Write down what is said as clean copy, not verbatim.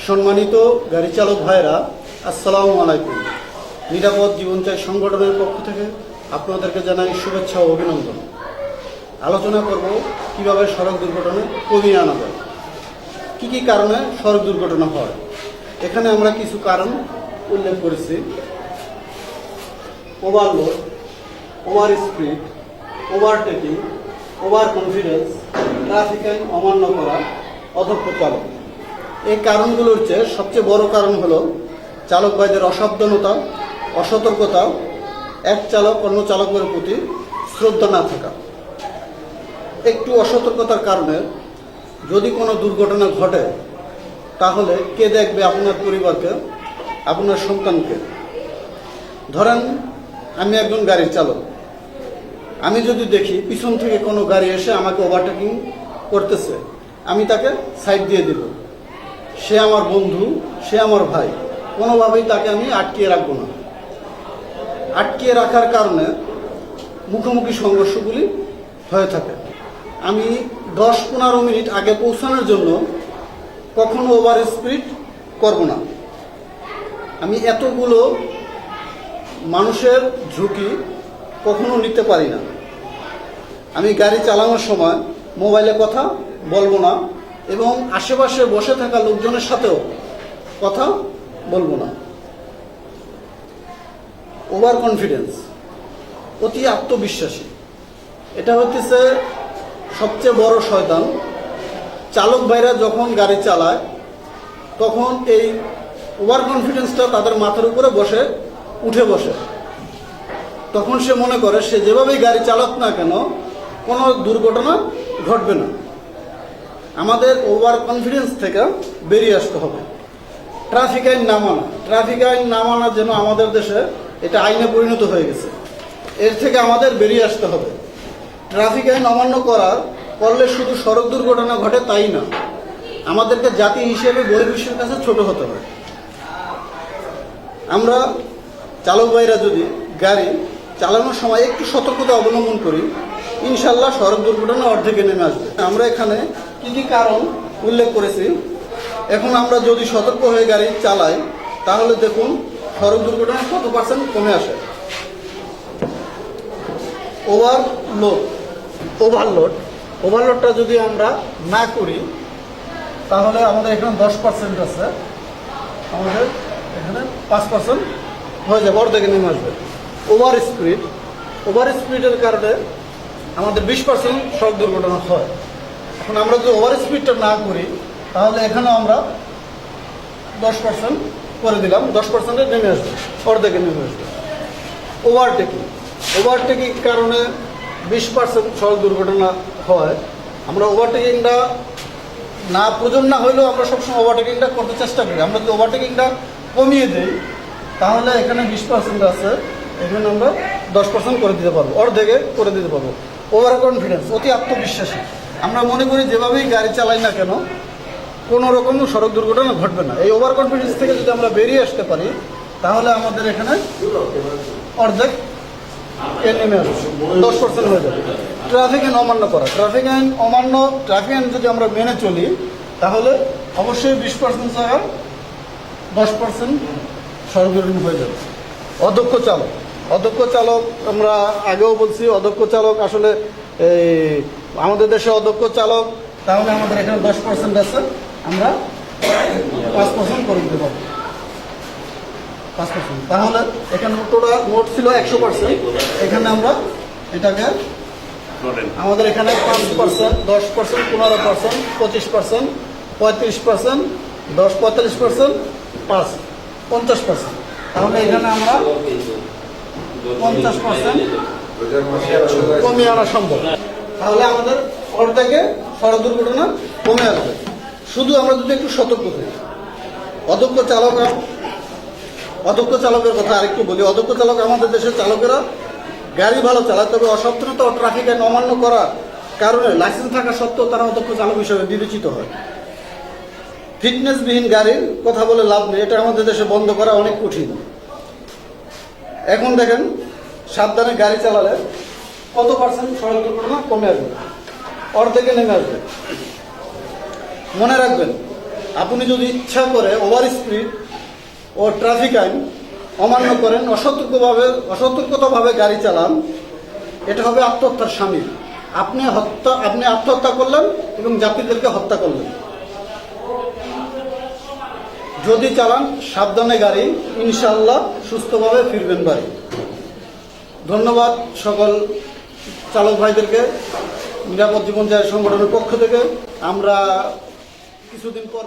সম্মানিত গাড়ি চালক ভাইরা, আসসালামু আলাইকুম। নিরাপদ জীবনচাই সংগঠনের পক্ষ থেকে আপনাদেরকে জানাই শুভেচ্ছা ও অভিনন্দন। আলোচনা করব কিভাবে সড়ক দুর্ঘটনা কমিয়ে আনা যায়, কী কী কারণে সড়ক দুর্ঘটনা হয়। এখানে আমরা কিছু কারণ উল্লেখ করেছি: overload, over speed, overtaking, over confidence, traffic আইন অমান্য করা, অদক্ষ চালক। এই কারণগুলোর চেয়ে সবচেয়ে বড় কারণ হলো চালক ভাইদের অসাবধানতা, অসতর্কতা, এক চালক অন্য চালকের প্রতি শ্রদ্ধা না থাকা। একটু অসতর্কতার কারণে যদি কোনো দুর্ঘটনা ঘটে, তাহলে কে দেখবে আপনার পরিবারকে, আপনার সন্তানকে? ধরেন আমি একজন গাড়ির চালক, আমি যদি দেখি পিছন থেকে কোনো গাড়ি এসে আমাকে ওভারটেকিং করতেছে, আমি তাকে সাইড দিয়ে দেব। সে আমার বন্ধু, সে আমার ভাই, কোনোভাবেই তাকে আমি আটকিয়ে রাখবো না। আটকিয়ে রাখার কারণে মুখোমুখি সংঘর্ষগুলি হয়ে থাকে। আমি 10-15 মিনিট আগে পৌঁছানোর জন্য কখনো ওভার স্পিড করব না। আমি এতগুলো মানুষের ঝুঁকি কখনো নিতে পারি না। আমি গাড়ি চালানোর সময় মোবাইলে কথা বলবো না এবং আশেপাশে বসে থাকা লোকজনের সাথেও কথা বলবো না। ওভার কনফিডেন্স, অতি আত্মবিশ্বাসী, এটা হচ্ছে সবচেয়ে বড় শয়তান। চালক ভাইরা যখন গাড়ি চালায় তখন এই ওভার কনফিডেন্সটা তাদের মাথার উপরে উঠে বসে। তখন সে মনে করে সে যেভাবেই গাড়ি চালাক না কেন কোনো দুর্ঘটনা ঘটবে না। আমাদের ওভার কনফিডেন্স থেকে বেরিয়ে আসতে হবে। ট্রাফিক আইন না মানা, ট্রাফিক আইন না মানার জন্য আমাদের দেশে এটা আইনে পরিণত হয়ে গেছে। এর থেকে আমাদের বেরিয়ে আসতে হবে। ট্রাফিক আইন অমান্য করলে শুধু সড়ক দুর্ঘটনা ঘটে তাই না, আমাদেরকে জাতি হিসেবে বহির্বিশ্বের কাছে ছোট হতে হবে। আমরা চালক ভাইরা যদি গাড়ি চালানোর সময় একটু সতর্কতা অবলম্বন করি, ইনশাল্লাহ সড়ক দুর্ঘটনা অর্ধেকে নেমে আসবে। আমরা এখানে কি কি কারণ উল্লেখ করেছি। এখন আমরা যদি সতর্ক হয়ে গাড়ি চালাই, তাহলে দেখুন সড়ক দুর্ঘটনা কত % কমে আসে। ওভারলোডটা যদি আমরা না করি, তাহলে আমাদের এখানে 10% আছে, আমাদের এখানে 5% হয়ে যাবে, অর্ধেকে নেমে আসবে। ওভার স্পিডের কারণে আমাদের 20% সড়ক দুর্ঘটনা হয়। এখন আমরা যদি ওভার স্পিডটা না করি, তাহলে এখানে আমরা 10% করে দিলাম, 10% নেমে আসবে, অর্ধেকে নেমে আসবে। ওভারটেকিং কারণে 20% সড়ক দুর্ঘটনা হয়। আমরা ওভারটেকিংটা প্রয়োজন না হলেও আমরা সবসময় ওভারটেকিংটা করতে চেষ্টা করি। আমরা যদি ওভারটেকিংটা কমিয়ে দিই, তাহলে এখানে 20% আছে, এখানে আমরা 10% করে দিতে পারবো, অর্ধেকে করে দিতে পারবো। ওভার কনফিডেন্স, অতি আত্মবিশ্বাসী। আমরা মনে করি যেভাবেই গাড়ি চালাই না কেন কোনো রকম সড়ক দুর্ঘটনা ঘটবে না। এই ওভার কনফিডেন্স থেকে যদি আমরা বেরিয়ে আসতে পারি, তাহলে আমাদের এখানে অর্ধেক নেমে আসবে, 10% হয়ে যাবে। ট্রাফিক আইন অমান্য করা, ট্রাফিক আইন যদি আমরা মেনে চলি, তাহলে অবশ্যই 20% জায়গায় 10% সড়ক দুর্ঘটনা হয়ে যাবে। অদক্ষ চালক আমরা আগেও বলছি, অদক্ষ চালক আসলে আমাদের দেশে অদক্ষ চালক, তাহলে আমাদের এখানে 10% আছে, আমরা 5% করে দিতে পারবো। 5%, তাহলে এখানে মোট ছিল 100%, এখানে আমরা এটাকে আমাদের এখানে 5%, 10%, 15%, 25%, 35%, 45%, 50%, তাহলে এখানে আমরা 50% কমিয়ে আনা সম্ভব। তাহলে আমাদের অর্ধেকে সড়ক দুর্ঘটনা কমে আসবে, শুধু আমরা যদি একটু সতর্ক হই। অদক্ষ চালকের কথা আরেকটু বলি। অদক্ষ চালক, আমাদের দেশের চালকেরা গাড়ি ভালো চালায়, তবে অসাবধানতা ও ট্রাফিক আইন অমান্য করার কারণে লাইসেন্স থাকা সত্ত্বেও তারা অদক্ষ চালক হিসেবে বিবেচিত হয়। ফিটনেসবিহীন গাড়ির কথা বলে লাভ নেই, এটা আমাদের দেশে বন্ধ করা অনেক কঠিন। এখন দেখেন, সাবধানে গাড়ি চালালে কত % সড়ক দুর্ঘটনা কমে আসবে, অর্ধেকে নেমে আসবে। মনে রাখবেন, আপনি যদি ইচ্ছা করে ওভার স্পিড ও ট্রাফিক আইন অমান্য করেন, অসতর্কতাভাবে গাড়ি চালান, এটা হবে আত্মহত্যার শামিল। আপনি আত্মহত্যা করলেন এবং যাত্রীদেরকে হত্যা করলেন। যদি চালান সাবধানে গাড়ি, ইনশাআল্লাহ সুস্থভাবে ফিরবেন বাড়ি। ধন্যবাদ সকল চালক ভাইদেরকে। নিরাপদ জীবন যায় সংগঠনের পক্ষ থেকে আমরা কিছুদিন পর